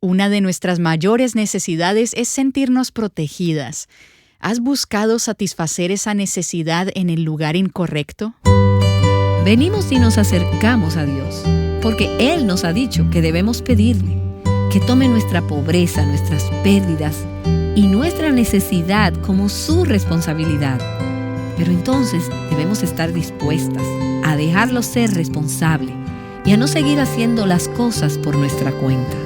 Una de nuestras mayores necesidades es sentirnos protegidas. ¿Has buscado satisfacer esa necesidad en el lugar incorrecto? Venimos y nos acercamos a Dios, porque Él nos ha dicho que debemos pedirle que tome nuestra pobreza, nuestras pérdidas y nuestra necesidad como su responsabilidad. Pero entonces debemos estar dispuestas a dejarlo ser responsable y a no seguir haciendo las cosas por nuestra cuenta.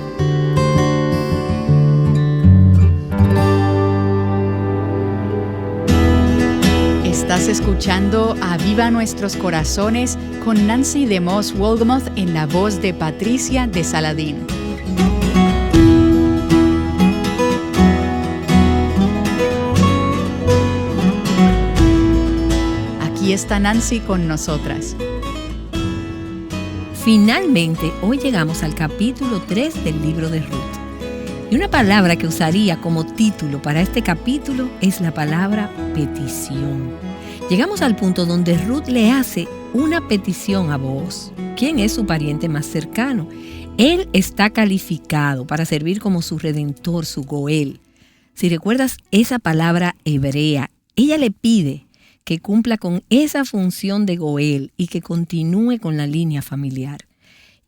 Estás escuchando Aviva Nuestros Corazones con Nancy DeMoss Wolgemuth en la voz de Patricia de Saladín. Aquí está Nancy con nosotras. Finalmente, hoy llegamos al capítulo 3 del libro de Ruth. Y una palabra que usaría como título para este capítulo es la palabra petición. Llegamos al punto donde Ruth le hace una petición a Booz, quien es su pariente más cercano. Él está calificado para servir como su redentor, su Goel. Si recuerdas esa palabra hebrea, ella le pide que cumpla con esa función de Goel y que continúe con la línea familiar.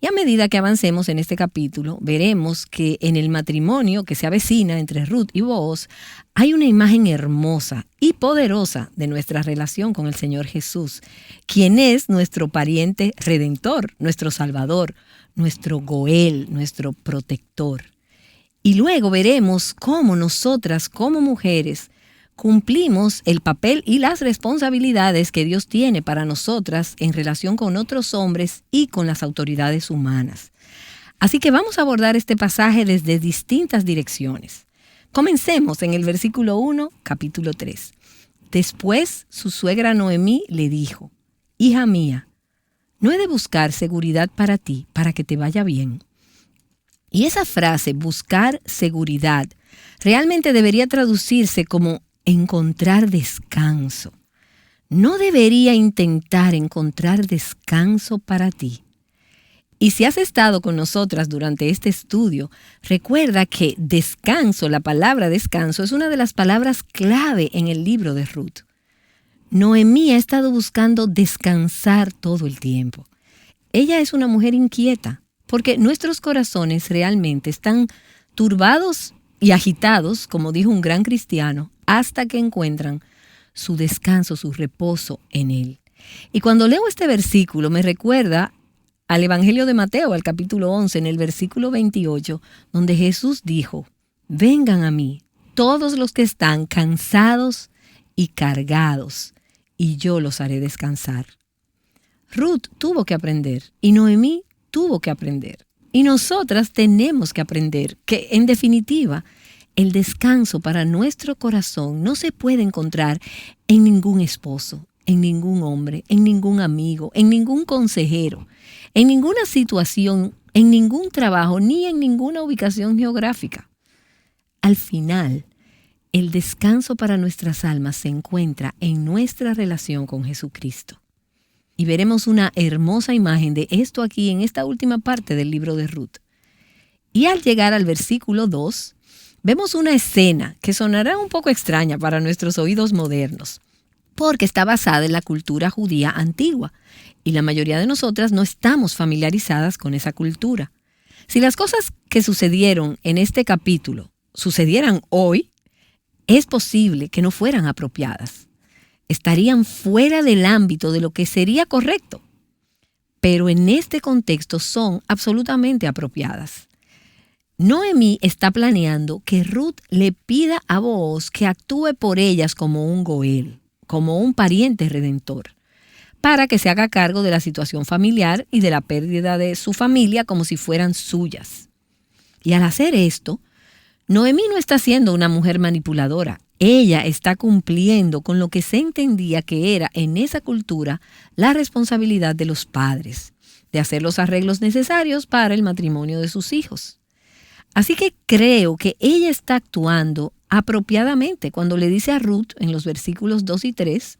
Y a medida que avancemos en este capítulo, veremos que en el matrimonio que se avecina entre Ruth y Booz hay una imagen hermosa y poderosa de nuestra relación con el Señor Jesús, quien es nuestro pariente redentor, nuestro salvador, nuestro Goel, nuestro protector. Y luego veremos cómo nosotras como mujeres cumplimos el papel y las responsabilidades que Dios tiene para nosotras en relación con otros hombres y con las autoridades humanas. Así que vamos a abordar este pasaje desde distintas direcciones. Comencemos en el versículo 1, capítulo 3. Después su suegra Noemí le dijo: «Hija mía, ¿no he de buscar seguridad para ti, para que te vaya bien?» Y esa frase, buscar seguridad, realmente debería traducirse como encontrar descanso. ¿No debería intentar encontrar descanso para ti? Y si has estado con nosotras durante este estudio, recuerda que descanso, la palabra descanso, es una de las palabras clave en el libro de Ruth. Noemí ha estado buscando descansar todo el tiempo. Ella es una mujer inquieta, porque nuestros corazones realmente están turbados y agitados, como dijo un gran cristiano, hasta que encuentran su descanso, su reposo en Él. Y cuando leo este versículo me recuerda al Evangelio de Mateo, al capítulo 11, en el versículo 28, donde Jesús dijo: «Vengan a mí todos los que están cansados y cargados, y yo los haré descansar». Ruth tuvo que aprender, y Noemí tuvo que aprender. Y nosotras tenemos que aprender que, en definitiva, el descanso para nuestro corazón no se puede encontrar en ningún esposo, en ningún hombre, en ningún amigo, en ningún consejero, en ninguna situación, en ningún trabajo, ni en ninguna ubicación geográfica. Al final, el descanso para nuestras almas se encuentra en nuestra relación con Jesucristo. Y veremos una hermosa imagen de esto aquí en esta última parte del libro de Ruth. Y al llegar al versículo 2, vemos una escena que sonará un poco extraña para nuestros oídos modernos, porque está basada en la cultura judía antigua, y la mayoría de nosotras no estamos familiarizadas con esa cultura. Si las cosas que sucedieron en este capítulo sucedieran hoy, es posible que no fueran apropiadas. Estarían fuera del ámbito de lo que sería correcto, pero en este contexto son absolutamente apropiadas. Noemí está planeando que Ruth le pida a Booz que actúe por ellas como un Goel, como un pariente redentor, para que se haga cargo de la situación familiar y de la pérdida de su familia como si fueran suyas. Y al hacer esto, Noemí no está siendo una mujer manipuladora. Ella está cumpliendo con lo que se entendía que era en esa cultura la responsabilidad de los padres, de hacer los arreglos necesarios para el matrimonio de sus hijos. Así que creo que ella está actuando apropiadamente cuando le dice a Ruth en los versículos 2 y 3,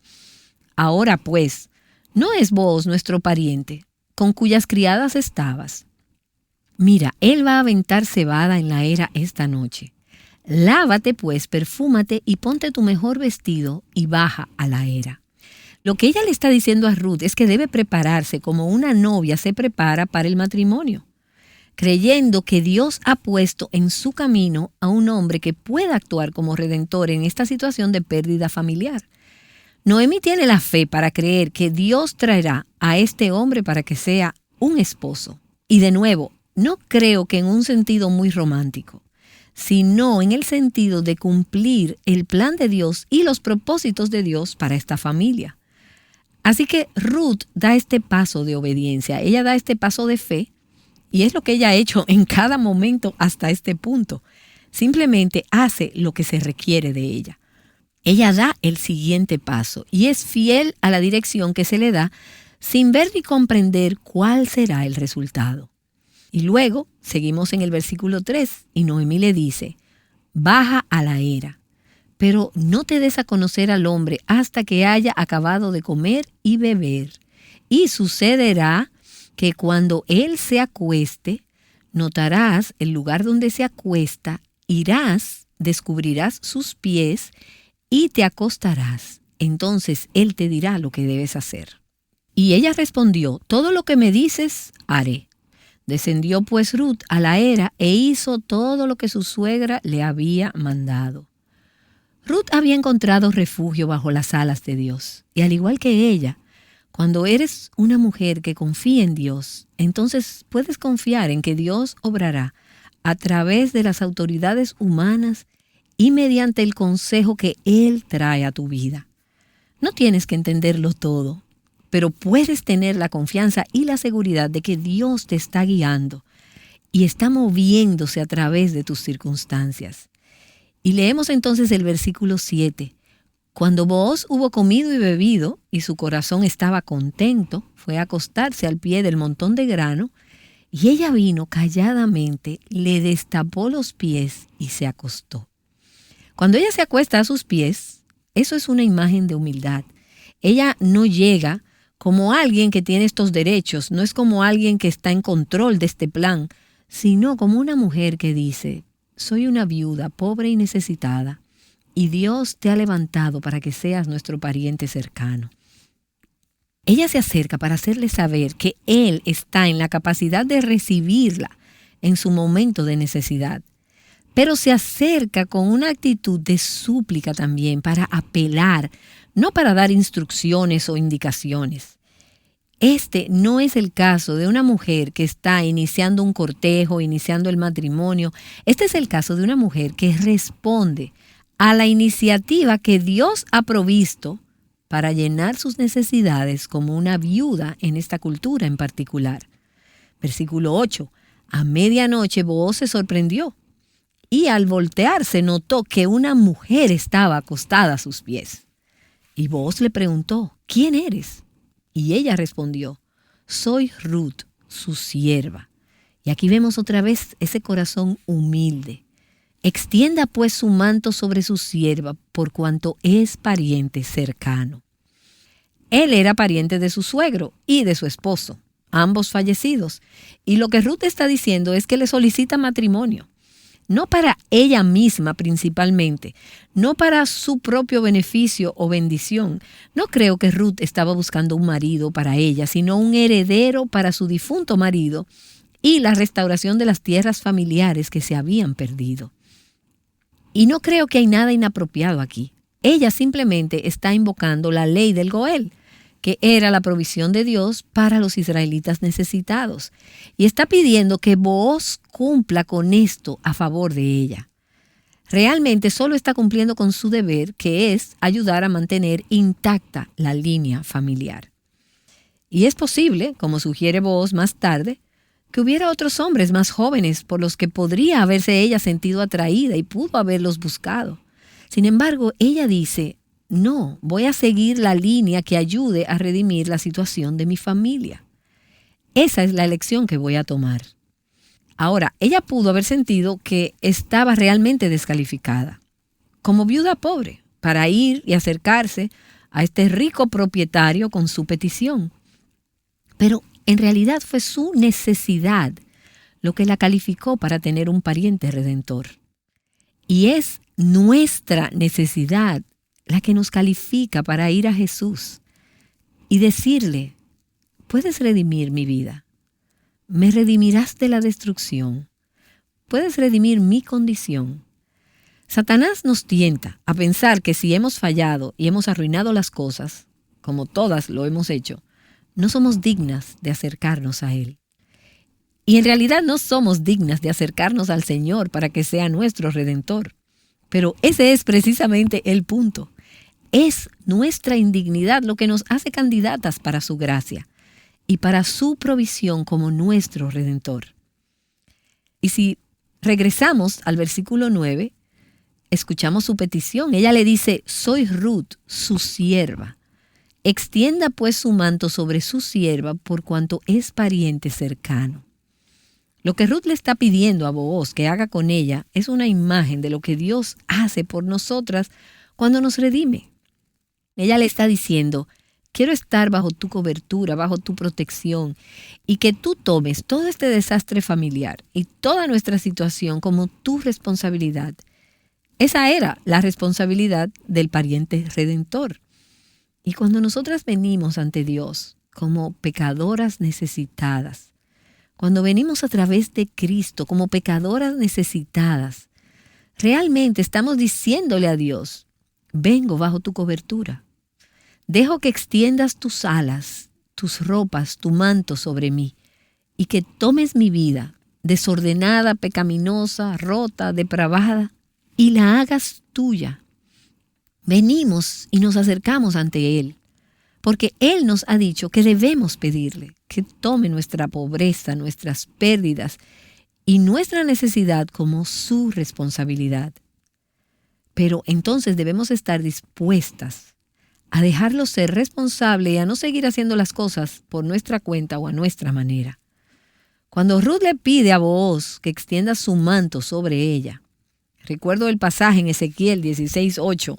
«Ahora pues, ¿no es Booz nuestro pariente, con cuyas criadas estabas? Mira, él va a aventar cebada en la era esta noche. Lávate pues, perfúmate y ponte tu mejor vestido y baja a la era. Lo que ella le está diciendo a Ruth es que debe prepararse como una novia se prepara para el matrimonio, creyendo que Dios ha puesto en su camino a un hombre que pueda actuar como redentor en esta situación de pérdida familiar. Noemí tiene la fe para creer que Dios traerá a este hombre para que sea un esposo. Y de nuevo, no creo que en un sentido muy romántico, sino en el sentido de cumplir el plan de Dios y los propósitos de Dios para esta familia. Así que Ruth da este paso de obediencia, ella da este paso de fe, y es lo que ella ha hecho en cada momento hasta este punto. Simplemente hace lo que se requiere de ella. Ella da el siguiente paso y es fiel a la dirección que se le da sin ver ni comprender cuál será el resultado. Y luego seguimos en el versículo 3 y Noemí le dice, baja a la era, pero no te des a conocer al hombre hasta que haya acabado de comer y beber. Y sucederá que cuando él se acueste, notarás el lugar donde se acuesta, irás, descubrirás sus pies y te acostarás. Entonces él te dirá lo que debes hacer. Y ella respondió, todo lo que me dices, haré. Descendió pues Ruth a la era e hizo todo lo que su suegra le había mandado. Ruth había encontrado refugio bajo las alas de Dios. Y al igual que ella, cuando eres una mujer que confía en Dios, entonces puedes confiar en que Dios obrará a través de las autoridades humanas y mediante el consejo que Él trae a tu vida. No tienes que entenderlo todo, pero puedes tener la confianza y la seguridad de que Dios te está guiando y está moviéndose a través de tus circunstancias. Y leemos entonces el versículo 7. Cuando Booz hubo comido y bebido y su corazón estaba contento, fue a acostarse al pie del montón de grano y ella vino calladamente, le destapó los pies y se acostó. Cuando ella se acuesta a sus pies, eso es una imagen de humildad. Ella no llega como alguien que tiene estos derechos, no es como alguien que está en control de este plan, sino como una mujer que dice, soy una viuda pobre y necesitada, y Dios te ha levantado para que seas nuestro pariente cercano. Ella se acerca para hacerle saber que Él está en la capacidad de recibirla en su momento de necesidad, pero se acerca con una actitud de súplica también para apelar, no para dar instrucciones o indicaciones. Este no es el caso de una mujer que está iniciando un cortejo, iniciando el matrimonio. Este es el caso de una mujer que responde a la iniciativa que Dios ha provisto para llenar sus necesidades como una viuda en esta cultura en particular. Versículo 8. A medianoche Booz se sorprendió y al voltearse notó que una mujer estaba acostada a sus pies. Y Booz le preguntó, ¿quién eres? Y ella respondió, soy Ruth, su sierva. Y aquí vemos otra vez ese corazón humilde. Extienda pues su manto sobre su sierva, por cuanto es pariente cercano. Él era pariente de su suegro y de su esposo, ambos fallecidos. Y lo que Ruth está diciendo es que le solicita matrimonio. No para ella misma principalmente, no para su propio beneficio o bendición. No creo que Ruth estaba buscando un marido para ella, sino un heredero para su difunto marido y la restauración de las tierras familiares que se habían perdido. Y no creo que hay nada inapropiado aquí. Ella simplemente está invocando la ley del Goel, que era la provisión de Dios para los israelitas necesitados. Y está pidiendo que Booz cumpla con esto a favor de ella. Realmente solo está cumpliendo con su deber, que es ayudar a mantener intacta la línea familiar. Y es posible, como sugiere Booz más tarde, que hubiera otros hombres más jóvenes por los que podría haberse ella sentido atraída y pudo haberlos buscado. Sin embargo, ella dice, no, voy a seguir la línea que ayude a redimir la situación de mi familia. Esa es la elección que voy a tomar. Ahora, ella pudo haber sentido que estaba realmente descalificada, como viuda pobre, para ir y acercarse a este rico propietario con su petición. Pero en realidad fue su necesidad lo que la calificó para tener un pariente redentor. Y es nuestra necesidad la que nos califica para ir a Jesús y decirle: puedes redimir mi vida, me redimirás de la destrucción, puedes redimir mi condición. Satanás nos tienta a pensar que si hemos fallado y hemos arruinado las cosas, como todas lo hemos hecho, no somos dignas de acercarnos a Él. Y en realidad no somos dignas de acercarnos al Señor para que sea nuestro Redentor. Pero ese es precisamente el punto. Es nuestra indignidad lo que nos hace candidatas para su gracia y para su provisión como nuestro Redentor. Y si regresamos al versículo 9, escuchamos su petición. Ella le dice: soy Ruth, su sierva. Extienda pues su manto sobre su sierva por cuanto es pariente cercano. Lo que Ruth le está pidiendo a Booz que haga con ella es una imagen de lo que Dios hace por nosotras cuando nos redime. Ella le está diciendo: quiero estar bajo tu cobertura, bajo tu protección, y que tú tomes todo este desastre familiar y toda nuestra situación como tu responsabilidad. Esa era la responsabilidad del pariente redentor. Y cuando nosotras venimos ante Dios como pecadoras necesitadas, cuando venimos a través de Cristo como pecadoras necesitadas, realmente estamos diciéndole a Dios: vengo bajo tu cobertura. Dejo que extiendas tus alas, tus ropas, tu manto sobre mí, y que tomes mi vida, desordenada, pecaminosa, rota, depravada, y la hagas tuya. Venimos y nos acercamos ante Él, porque Él nos ha dicho que debemos pedirle que tome nuestra pobreza, nuestras pérdidas y nuestra necesidad como su responsabilidad. Pero entonces debemos estar dispuestas a dejarlo ser responsable y a no seguir haciendo las cosas por nuestra cuenta o a nuestra manera. Cuando Ruth le pide a Booz que extienda su manto sobre ella, recuerdo el pasaje en Ezequiel 16:8,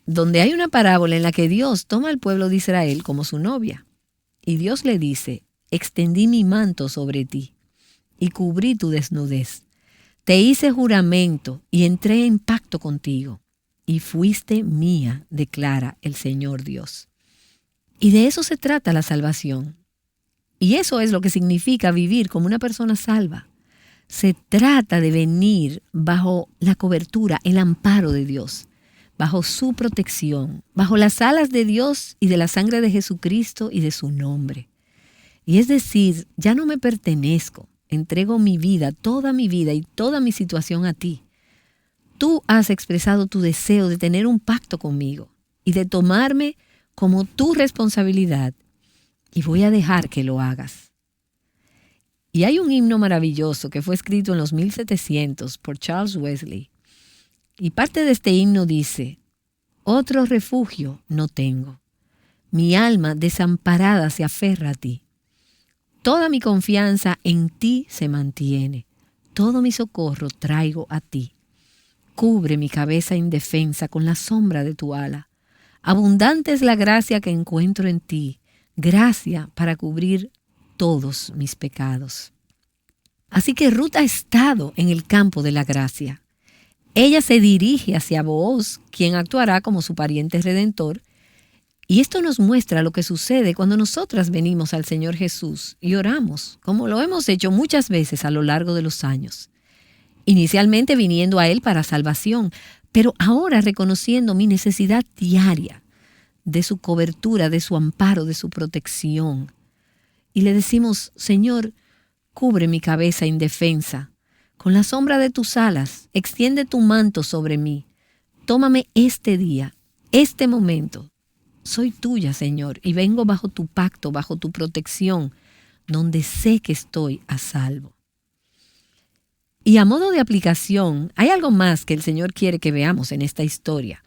donde hay una parábola en la que Dios toma al pueblo de Israel como su novia. Y Dios le dice: extendí mi manto sobre ti y cubrí tu desnudez. Te hice juramento y entré en pacto contigo. Y fuiste mía, declara el Señor Dios. Y de eso se trata la salvación. Y eso es lo que significa vivir como una persona salva. Se trata de venir bajo la cobertura, el amparo de Dios, bajo su protección, bajo las alas de Dios y de la sangre de Jesucristo y de su nombre. Y es decir, ya no me pertenezco, entrego mi vida, toda mi vida y toda mi situación a ti. Tú has expresado tu deseo de tener un pacto conmigo y de tomarme como tu responsabilidad, y voy a dejar que lo hagas. Y hay un himno maravilloso que fue escrito en los 1700 por Charles Wesley. Y parte de este himno dice: otro refugio no tengo. Mi alma desamparada se aferra a ti. Toda mi confianza en ti se mantiene. Todo mi socorro traigo a ti. Cubre mi cabeza indefensa con la sombra de tu ala. Abundante es la gracia que encuentro en ti, gracia para cubrir todos mis pecados. Así que Ruth ha estado en el campo de la gracia. Ella se dirige hacia Booz, quien actuará como su pariente redentor, y esto nos muestra lo que sucede cuando nosotras venimos al Señor Jesús y oramos, como lo hemos hecho muchas veces a lo largo de los años. Inicialmente viniendo a Él para salvación, pero ahora reconociendo mi necesidad diaria de su cobertura, de su amparo, de su protección. Y le decimos: Señor, cubre mi cabeza indefensa. Con la sombra de tus alas, extiende tu manto sobre mí. Tómame este día, este momento. Soy tuya, Señor, y vengo bajo tu pacto, bajo tu protección, donde sé que estoy a salvo. Y a modo de aplicación, hay algo más que el Señor quiere que veamos en esta historia.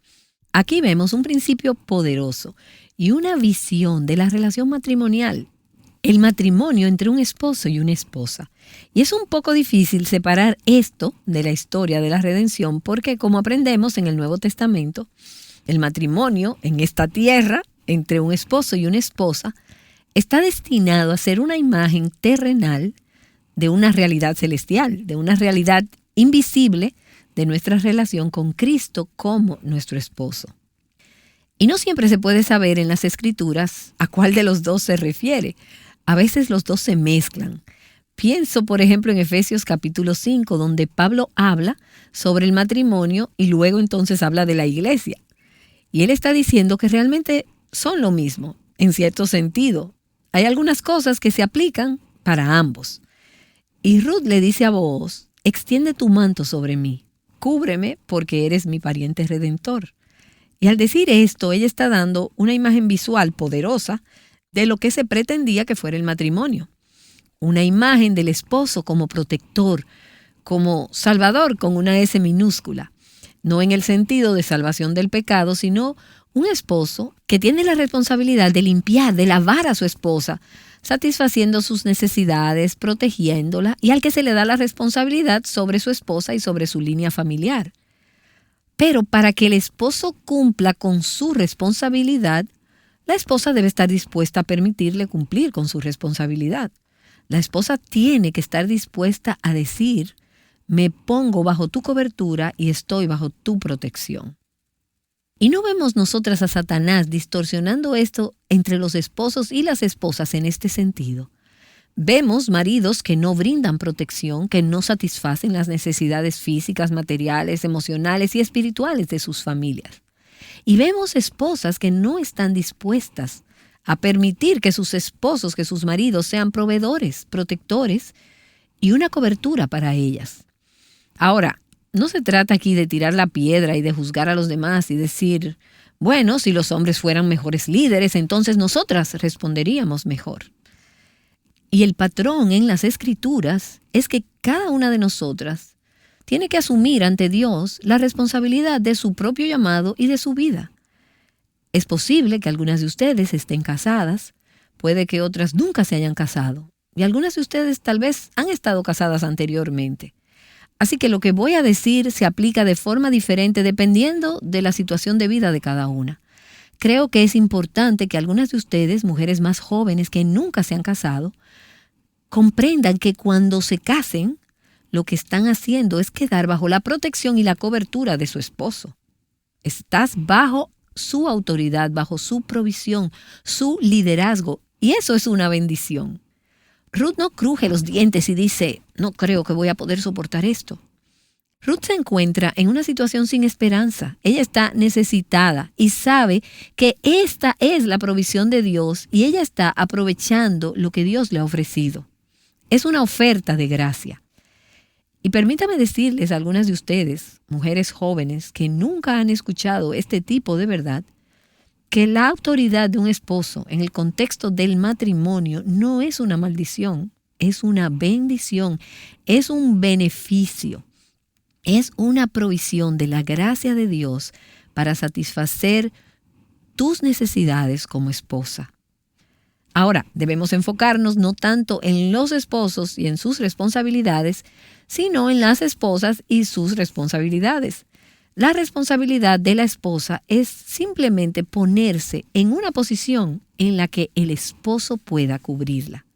Aquí vemos un principio poderoso y una visión de la relación matrimonial. El matrimonio entre un esposo y una esposa. Y es un poco difícil separar esto de la historia de la redención porque, como aprendemos en el Nuevo Testamento, el matrimonio en esta tierra entre un esposo y una esposa está destinado a ser una imagen terrenal de una realidad celestial, de una realidad invisible de nuestra relación con Cristo como nuestro esposo. Y no siempre se puede saber en las Escrituras a cuál de los dos se refiere. A veces los dos se mezclan. Pienso, por ejemplo, en Efesios capítulo 5, donde Pablo habla sobre el matrimonio y luego entonces habla de la iglesia. Y él está diciendo que realmente son lo mismo, en cierto sentido. Hay algunas cosas que se aplican para ambos. Y Ruth le dice a Booz: extiende tu manto sobre mí, cúbreme porque eres mi pariente redentor. Y al decir esto, ella está dando una imagen visual poderosa de lo que se pretendía que fuera el matrimonio. Una imagen del esposo como protector, como salvador con una S minúscula. No en el sentido de salvación del pecado, sino un esposo que tiene la responsabilidad de limpiar, de lavar a su esposa, satisfaciendo sus necesidades, protegiéndola, y al que se le da la responsabilidad sobre su esposa y sobre su línea familiar. Pero para que el esposo cumpla con su responsabilidad, la esposa debe estar dispuesta a permitirle cumplir con su responsabilidad. La esposa tiene que estar dispuesta a decir: me pongo bajo tu cobertura y estoy bajo tu protección. Y no vemos nosotras a Satanás distorsionando esto entre los esposos y las esposas en este sentido. Vemos maridos que no brindan protección, que no satisfacen las necesidades físicas, materiales, emocionales y espirituales de sus familias. Y vemos esposas que no están dispuestas a permitir que sus esposos, que sus maridos sean proveedores, protectores y una cobertura para ellas. Ahora, no se trata aquí de tirar la piedra y de juzgar a los demás y decir: bueno, si los hombres fueran mejores líderes, entonces nosotras responderíamos mejor. Y el patrón en las Escrituras es que cada una de nosotras tiene que asumir ante Dios la responsabilidad de su propio llamado y de su vida. Es posible que algunas de ustedes estén casadas, puede que otras nunca se hayan casado, y algunas de ustedes tal vez han estado casadas anteriormente. Así que lo que voy a decir se aplica de forma diferente dependiendo de la situación de vida de cada una. Creo que es importante que algunas de ustedes, mujeres más jóvenes que nunca se han casado, comprendan que cuando se casen, lo que están haciendo es quedar bajo la protección y la cobertura de su esposo. Estás bajo su autoridad, bajo su provisión, su liderazgo, y eso es una bendición. Ruth no cruje los dientes y dice: no creo que voy a poder soportar esto. Ruth se encuentra en una situación sin esperanza. Ella está necesitada y sabe que esta es la provisión de Dios y ella está aprovechando lo que Dios le ha ofrecido. Es una oferta de gracia. Y permítame decirles a algunas de ustedes, mujeres jóvenes que nunca han escuchado este tipo de verdad, que la autoridad de un esposo en el contexto del matrimonio no es una maldición, es una bendición, es un beneficio, es una provisión de la gracia de Dios para satisfacer tus necesidades como esposa. Ahora, debemos enfocarnos no tanto en los esposos y en sus responsabilidades, sino en las esposas y sus responsabilidades. La responsabilidad de la esposa es simplemente ponerse en una posición en la que el esposo pueda cubrirla.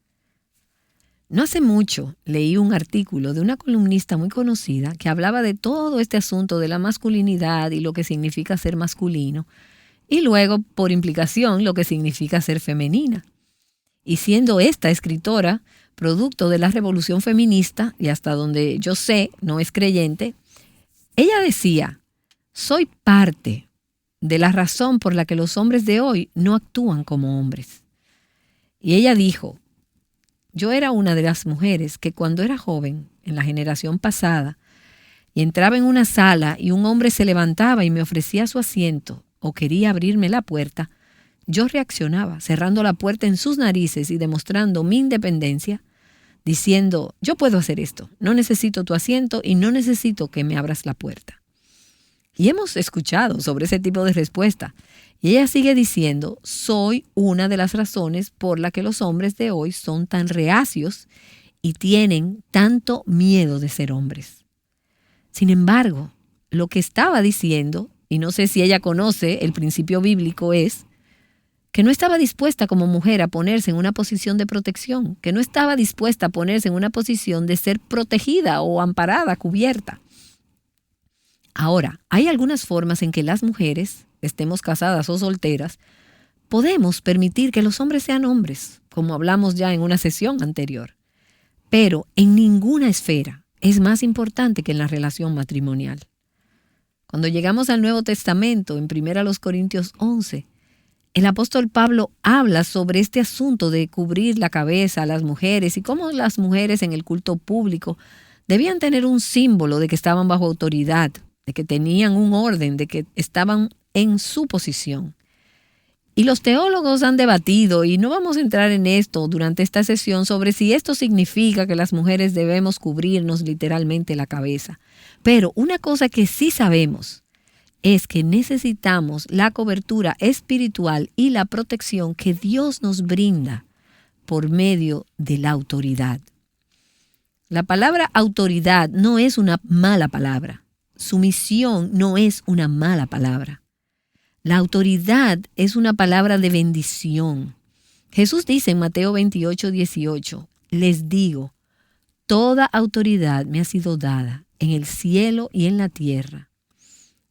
No hace mucho leí un artículo de una columnista muy conocida que hablaba de todo este asunto de la masculinidad y lo que significa ser masculino, y luego, por implicación, lo que significa ser femenina. Y siendo esta escritora producto de la revolución feminista, y hasta donde yo sé, no es creyente, ella decía: soy parte de la razón por la que los hombres de hoy no actúan como hombres. Y ella dijo: yo era una de las mujeres que cuando era joven, en la generación pasada, y entraba en una sala y un hombre se levantaba y me ofrecía su asiento o quería abrirme la puerta, yo reaccionaba, cerrando la puerta en sus narices y demostrando mi independencia, diciendo: yo puedo hacer esto, no necesito tu asiento y no necesito que me abras la puerta. Y hemos escuchado sobre ese tipo de respuesta. Y ella sigue diciendo: soy una de las razones por la que los hombres de hoy son tan reacios y tienen tanto miedo de ser hombres. Sin embargo, lo que estaba diciendo, y no sé si ella conoce el principio bíblico, es que no estaba dispuesta como mujer a ponerse en una posición de protección, que no estaba dispuesta a ponerse en una posición de ser protegida o amparada, cubierta. Ahora, hay algunas formas en que las mujeres, estemos casadas o solteras, podemos permitir que los hombres sean hombres, como hablamos ya en una sesión anterior. Pero en ninguna esfera es más importante que en la relación matrimonial. Cuando llegamos al Nuevo Testamento, en 1 Corintios 11, el apóstol Pablo habla sobre este asunto de cubrir la cabeza a las mujeres y cómo las mujeres en el culto público debían tener un símbolo de que estaban bajo autoridad, de que tenían un orden, de que estaban en su posición. Y los teólogos han debatido, y no vamos a entrar en esto durante esta sesión, sobre si esto significa que las mujeres debemos cubrirnos literalmente la cabeza. Pero una cosa que sí sabemos es que necesitamos la cobertura espiritual y la protección que Dios nos brinda por medio de la autoridad. La palabra autoridad no es una mala palabra. Sumisión no es una mala palabra. La autoridad es una palabra de bendición. Jesús dice en Mateo 28:18, les digo, toda autoridad me ha sido dada en el cielo y en la tierra.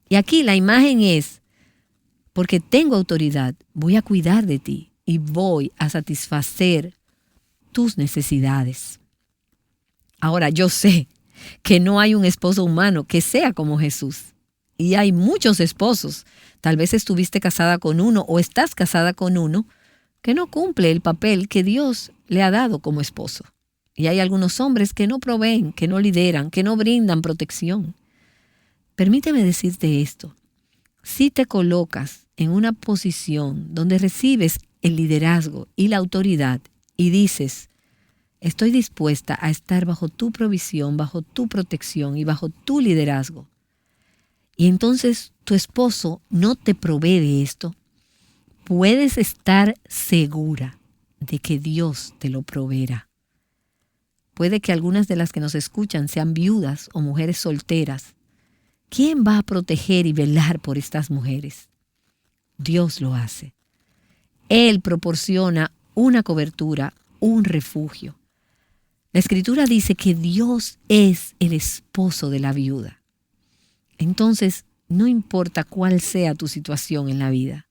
Y aquí la imagen es, porque tengo autoridad, voy a cuidar de ti y voy a satisfacer tus necesidades. Ahora, yo sé que no hay un esposo humano que sea como Jesús. Y hay muchos esposos, tal vez estuviste casada con uno o estás casada con uno, que no cumple el papel que Dios le ha dado como esposo. Y hay algunos hombres que no proveen, que no lideran, que no brindan protección. Permíteme decirte esto. Si te colocas en una posición donde recibes el liderazgo y la autoridad y dices, estoy dispuesta a estar bajo tu provisión, bajo tu protección y bajo tu liderazgo, y entonces tu esposo no te provee de esto, puedes estar segura de que Dios te lo proveerá. Puede que algunas de las que nos escuchan sean viudas o mujeres solteras. ¿Quién va a proteger y velar por estas mujeres? Dios lo hace. Él proporciona una cobertura, un refugio. La Escritura dice que Dios es el esposo de la viuda. Entonces, no importa cuál sea tu situación en la vida,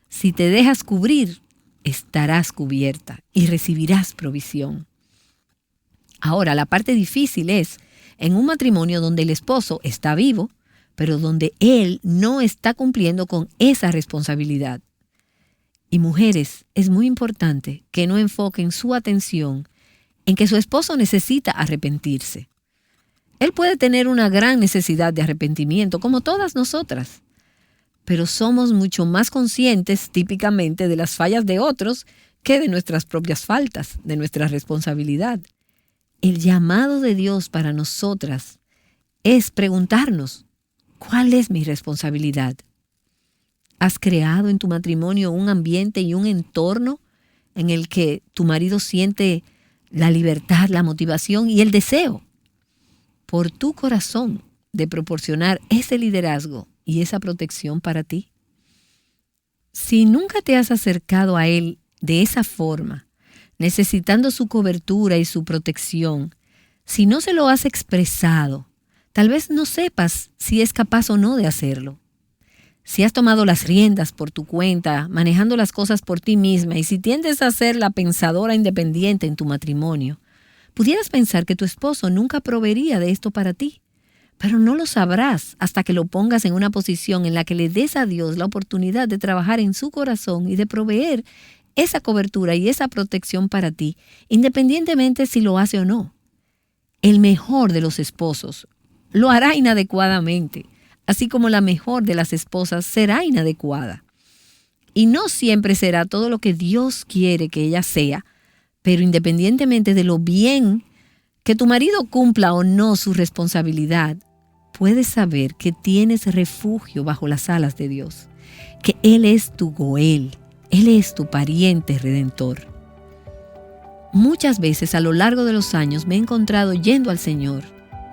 si te dejas cubrir, estarás cubierta y recibirás provisión. Ahora, la parte difícil es en un matrimonio donde el esposo está vivo, pero donde él no está cumpliendo con esa responsabilidad. Y mujeres, es muy importante que no enfoquen su atención en que su esposo necesita arrepentirse. Él puede tener una gran necesidad de arrepentimiento, como todas nosotras, pero somos mucho más conscientes típicamente de las fallas de otros que de nuestras propias faltas, de nuestra responsabilidad. El llamado de Dios para nosotras es preguntarnos, ¿cuál es mi responsabilidad? ¿Has creado en tu matrimonio un ambiente y un entorno en el que tu marido siente la libertad, la motivación y el deseo por tu corazón de proporcionar ese liderazgo y esa protección para ti? Si nunca te has acercado a él de esa forma, necesitando su cobertura y su protección, si no se lo has expresado, tal vez no sepas si es capaz o no de hacerlo. Si has tomado las riendas por tu cuenta, manejando las cosas por ti misma, y si tiendes a ser la pensadora independiente en tu matrimonio, pudieras pensar que tu esposo nunca proveería de esto para ti, pero no lo sabrás hasta que lo pongas en una posición en la que le des a Dios la oportunidad de trabajar en su corazón y de proveer esa cobertura y esa protección para ti, independientemente si lo hace o no. El mejor de los esposos lo hará inadecuadamente, así como la mejor de las esposas será inadecuada. Y no siempre será todo lo que Dios quiere que ella sea, pero independientemente de lo bien que tu marido cumpla o no su responsabilidad, puedes saber que tienes refugio bajo las alas de Dios, que Él es tu Goel, Él es tu pariente redentor. Muchas veces a lo largo de los años me he encontrado yendo al Señor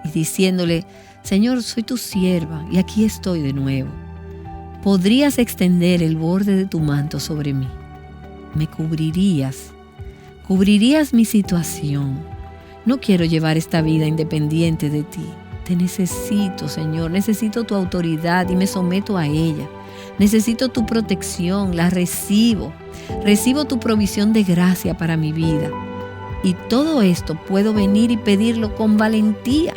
y diciéndole, Señor, soy tu sierva y aquí estoy de nuevo. ¿Podrías extender el borde de tu manto sobre mí? me cubrirías mi situación. No quiero llevar esta vida independiente de ti. Te necesito, Señor, necesito tu autoridad y me someto a ella. Necesito tu protección, la recibo. Recibo tu provisión de gracia para mi vida. Y todo esto puedo venir y pedirlo con valentía,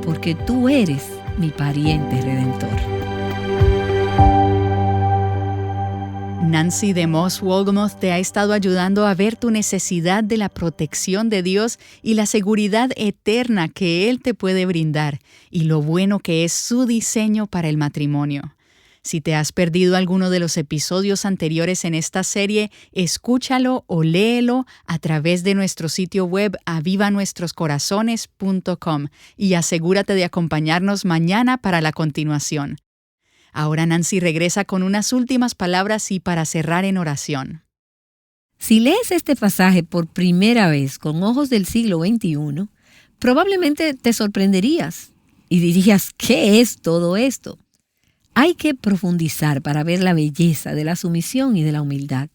porque tú eres mi pariente redentor. Nancy DeMoss Wolgemuth te ha estado ayudando a ver tu necesidad de la protección de Dios y la seguridad eterna que Él te puede brindar y lo bueno que es su diseño para el matrimonio. Si te has perdido alguno de los episodios anteriores en esta serie, escúchalo o léelo a través de nuestro sitio web avivanuestroscorazones.com y asegúrate de acompañarnos mañana para la continuación. Ahora Nancy regresa con unas últimas palabras y para cerrar en oración. Si lees este pasaje por primera vez con ojos del siglo XXI, probablemente te sorprenderías y dirías, ¿qué es todo esto? Hay que profundizar para ver la belleza de la sumisión y de la humildad.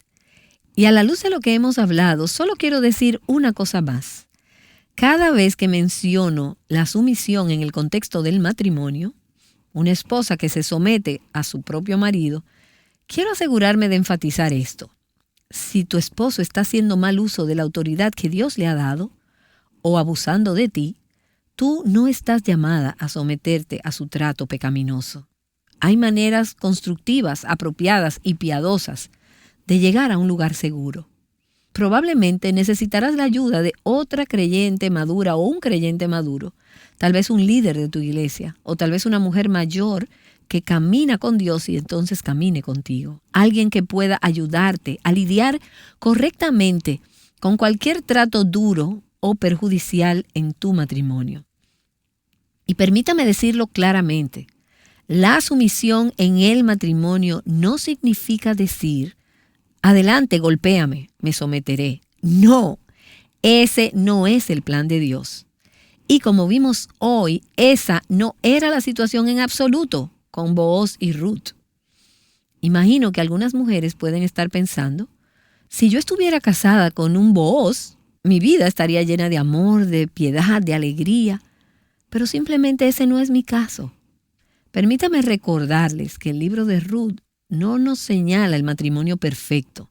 Y a la luz de lo que hemos hablado, solo quiero decir una cosa más. Cada vez que menciono la sumisión en el contexto del matrimonio, una esposa que se somete a su propio marido, quiero asegurarme de enfatizar esto. Si tu esposo está haciendo mal uso de la autoridad que Dios le ha dado o abusando de ti, tú no estás llamada a someterte a su trato pecaminoso. Hay maneras constructivas, apropiadas y piadosas de llegar a un lugar seguro. Probablemente necesitarás la ayuda de otra creyente madura o un creyente maduro, tal vez un líder de tu iglesia, o tal vez una mujer mayor que camina con Dios y entonces camine contigo. Alguien que pueda ayudarte a lidiar correctamente con cualquier trato duro o perjudicial en tu matrimonio. Y permítame decirlo claramente, la sumisión en el matrimonio no significa decir, adelante, golpéame, me someteré. No, ese no es el plan de Dios. Y como vimos hoy, esa no era la situación en absoluto con Booz y Ruth. Imagino que algunas mujeres pueden estar pensando, si yo estuviera casada con un Booz, mi vida estaría llena de amor, de piedad, de alegría, pero simplemente ese no es mi caso. Permítame recordarles que el libro de Ruth no nos señala el matrimonio perfecto,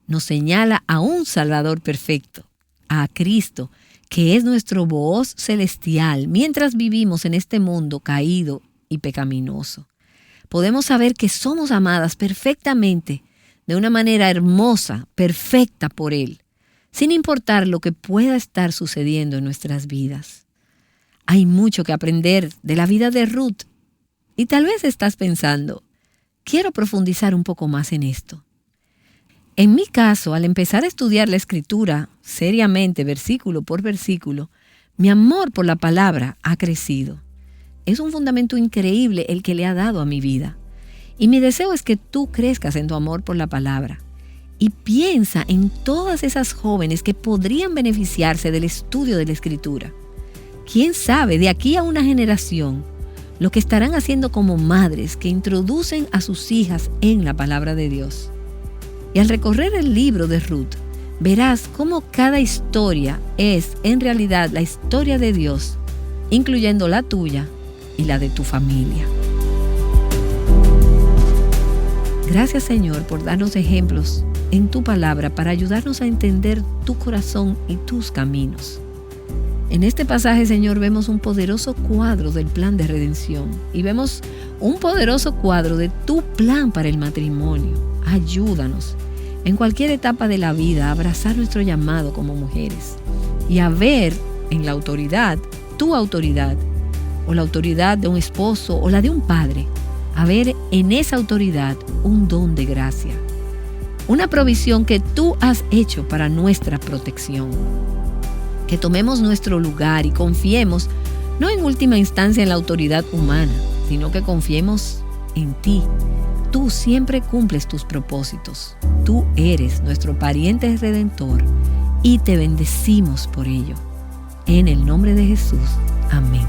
nos señala a un Salvador perfecto, a Cristo, que es nuestro Booz celestial, mientras vivimos en este mundo caído y pecaminoso. Podemos saber que somos amadas perfectamente, de una manera hermosa, perfecta por Él, sin importar lo que pueda estar sucediendo en nuestras vidas. Hay mucho que aprender de la vida de Ruth, y tal vez estás pensando, quiero profundizar un poco más en esto. En mi caso, al empezar a estudiar la Escritura seriamente, versículo por versículo, mi amor por la palabra ha crecido. Es un fundamento increíble el que le ha dado a mi vida. Y mi deseo es que tú crezcas en tu amor por la palabra. Y piensa en todas esas jóvenes que podrían beneficiarse del estudio de la Escritura. ¿Quién sabe de aquí a una generación lo que estarán haciendo como madres que introducen a sus hijas en la palabra de Dios? Y al recorrer el libro de Ruth, verás cómo cada historia es en realidad la historia de Dios, incluyendo la tuya y la de tu familia. Gracias, Señor, por darnos ejemplos en tu palabra para ayudarnos a entender tu corazón y tus caminos. En este pasaje, Señor, vemos un poderoso cuadro del plan de redención y vemos un poderoso cuadro de tu plan para el matrimonio. Ayúdanos en cualquier etapa de la vida a abrazar nuestro llamado como mujeres y a ver en la autoridad, tu autoridad, o la autoridad de un esposo o la de un padre, a ver en esa autoridad un don de gracia, una provisión que tú has hecho para nuestra protección. Que tomemos nuestro lugar y confiemos, no en última instancia en la autoridad humana, sino que confiemos en ti. Tú siempre cumples tus propósitos. Tú eres nuestro pariente redentor y te bendecimos por ello. En el nombre de Jesús. Amén.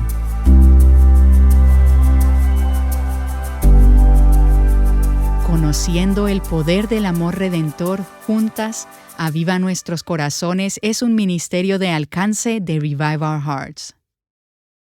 Conociendo el poder del amor redentor, juntas, Aviva Nuestros Corazones es un ministerio de alcance de Revive Our Hearts.